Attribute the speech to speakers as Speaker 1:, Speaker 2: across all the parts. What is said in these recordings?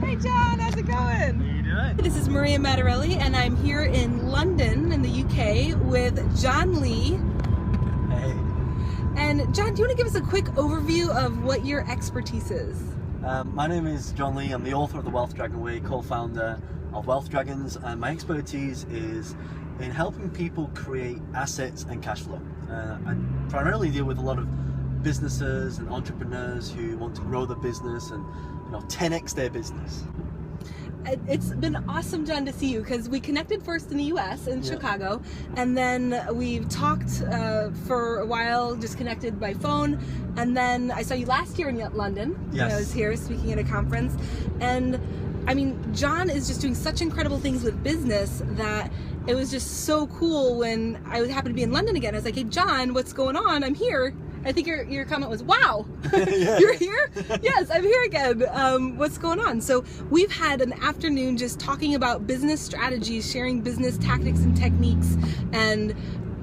Speaker 1: Hey John, how's it going?
Speaker 2: How you doing?
Speaker 1: This is Maria Mattarelli and I'm here in London in the UK with John Lee.
Speaker 2: Hey.
Speaker 1: And John, do you want to give us a quick overview of what your expertise is?
Speaker 2: My name is John Lee. I'm the author of The Wealth Dragon Way, co-founder of Wealth Dragons, and my expertise is in helping people create assets and cash flow. I primarily deal with a lot of businesses and entrepreneurs who want to grow their business and 10x their business.
Speaker 1: It's been awesome, John, to see you because we connected first in the US in Chicago, and then we've talked for a while, just connected by phone, and then I saw you last year in London.
Speaker 2: Yes.
Speaker 1: When I was here speaking at a conference, and I mean, John is just doing such incredible things with business that it was just so cool when I happened to be in London again. I was like, hey John, what's going on? I'm here. I think your comment was, wow, you're here? Yes, I'm here again. What's going on? So we've had an afternoon just talking about business strategies, sharing business tactics and techniques, and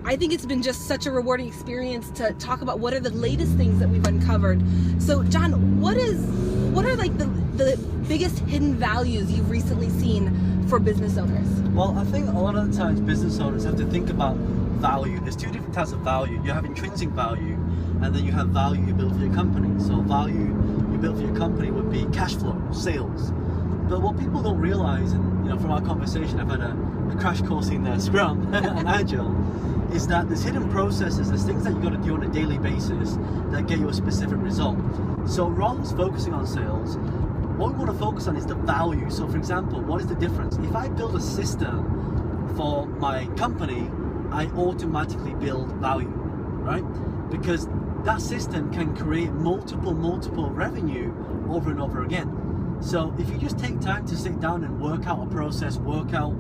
Speaker 1: I think it's been just such a rewarding experience to talk about what are the latest things that we've uncovered. So John, what are like the biggest hidden values you've recently seen for business owners?
Speaker 2: Well, I think a lot of the times business owners have to think about value. There's two different types of value. You have intrinsic value, and then you have value you build for your company. So value you build for your company would be cash flow, sales. But what people don't realize, and from our conversation, I've had a crash course in Scrum and Agile, is that there's hidden processes, there's things that you got to do on a daily basis that get you a specific result. So rather than focusing on sales, what we want to focus on is the value. So for example, what is the difference? If I build a system for my company, I automatically build value, right? Because that system can create multiple revenue over and over again. So if you just take time to sit down and work out a process, work out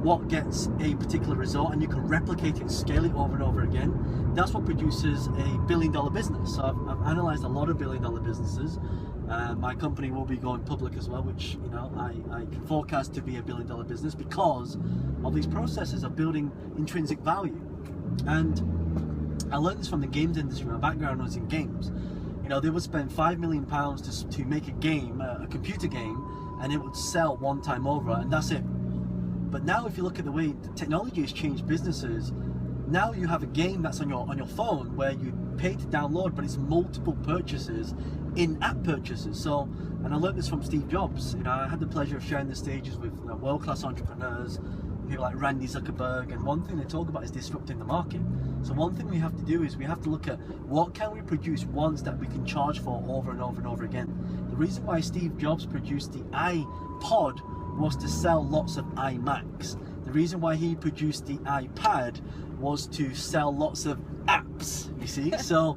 Speaker 2: what gets a particular result, and you can replicate it and scale it over and over again, that's what produces a billion-dollar business. So I've analyzed a lot of billion-dollar businesses. My company will be going public as well, which I can forecast to be a billion-dollar business because of these processes of building intrinsic value. And I learned this from the games industry. My background was in games. They would spend £5 million to make a game, a computer game, and it would sell one time over, and that's it. But now, if you look at the way the technology has changed businesses, now you have a game that's on your phone where you pay to download, but it's multiple purchases, in-app purchases. So, and I learned this from Steve Jobs. I had the pleasure of sharing the stages with world-class entrepreneurs, people like Randy Zuckerberg, and one thing they talk about is disrupting the market. So one thing we have to do is we have to look at what can we produce once that we can charge for over and over and over again. The reason why Steve Jobs produced the iPod was to sell lots of iMacs. The reason why he produced the iPad was to sell lots of apps, you see. So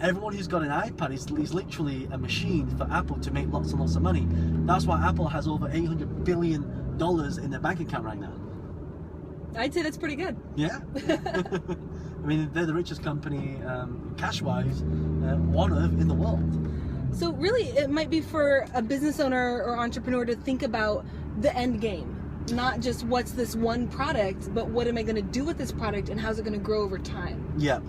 Speaker 2: everyone who's got an iPad is literally a machine for Apple to make lots and lots of money. That's why Apple has over $800 billion in their bank account right now.
Speaker 1: I'd say that's pretty good. Yeah.
Speaker 2: I mean, they're the richest company, cash-wise, in the world.
Speaker 1: So really, it might be for a business owner or entrepreneur to think about the end game. Not just what's this one product, but what am I going to do with this product and how's it going to grow over time? Yeah.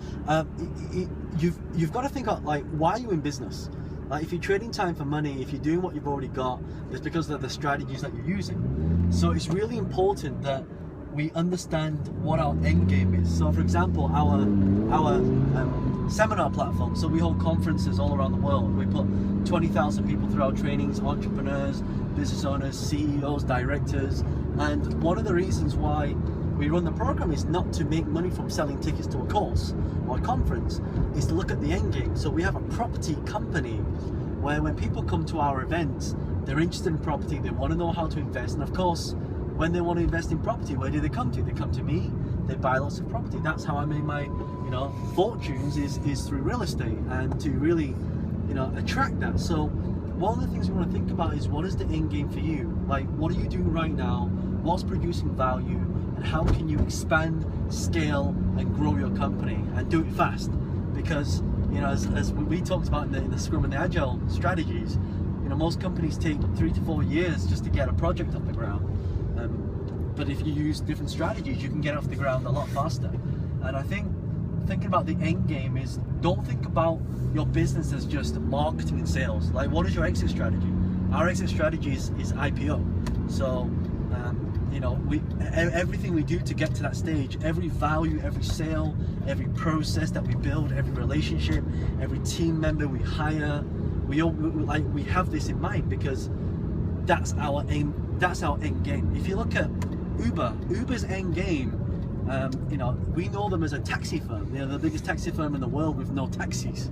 Speaker 2: You've got to think of, why are you in business? If you're trading time for money, if you're doing what you've already got, it's because of the strategies that you're using. So it's really important that we understand what our end game is. So for example, our seminar platform, so we hold conferences all around the world. We put 20,000 people through our trainings, entrepreneurs, business owners, CEOs, directors, and one of the reasons why we run the program is not to make money from selling tickets to a course or a conference, is to look at the end game. So we have a property company where when people come to our events, they're interested in property, they want to know how to invest, and of course, when they want to invest in property, where do they come to? They come to me, they buy lots of property. That's how I made my, fortunes is through real estate, and to really, attract that. So one of the things we want to think about is, what is the end game for you? What are you doing right now? What's producing value? And how can you expand, scale, and grow your company, and do it fast? Because, as we talked about in the Scrum and the Agile strategies, most companies take 3 to 4 years just to get a project off the ground. But if you use different strategies, you can get off the ground a lot faster. And I think thinking about the end game is, don't think about your business as just marketing and sales. What is your exit strategy? Our exit strategy is IPO. So, you know, everything we do to get to that stage, every value, every sale, every process that we build, every relationship, every team member we hire, we have this in mind, because that's our aim. That's our end game. If you look at Uber's end game, you know, we know them as a taxi firm. You know, the biggest taxi firm in the world with no taxis.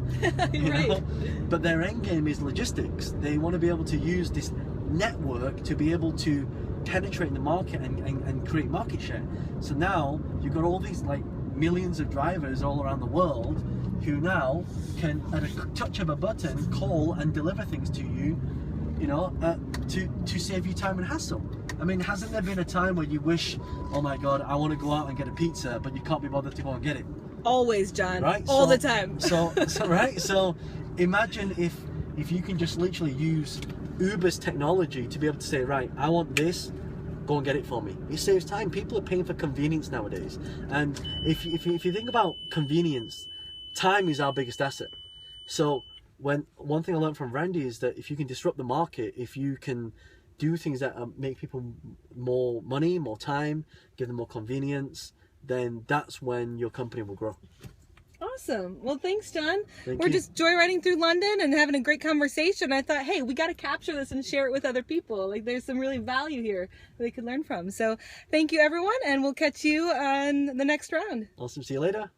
Speaker 2: You
Speaker 1: Right.
Speaker 2: know? But their end game is logistics. They want to be able to use this network to be able to penetrate the market and create market share. So now you've got all these like millions of drivers all around the world who now can, at a touch of a button, call and deliver things to you, you know, to save you time and hassle. I mean, hasn't there been a time where you wish, oh my God, I want to go out and get a pizza, but you can't be bothered to go and get it?
Speaker 1: Always, John.
Speaker 2: Right?
Speaker 1: All the time.
Speaker 2: So imagine if you can just literally use Uber's technology to be able to say, right, I want this, go and get it for me. It saves time. People are paying for convenience nowadays. And if you think about convenience, time is our biggest asset. So one thing I learned from Randy is that if you can disrupt the market, if you can do things that make people more money, more time, give them more convenience, then that's when your company will grow.
Speaker 1: Awesome. Well, thanks, John.
Speaker 2: Thank
Speaker 1: We're
Speaker 2: you.
Speaker 1: just joyriding through London and having a great conversation. I thought, hey, we got to capture this and share it with other people. Like, there's some really value here that they could learn from. So thank you, everyone, and we'll catch you on the next round.
Speaker 2: Awesome. See you later.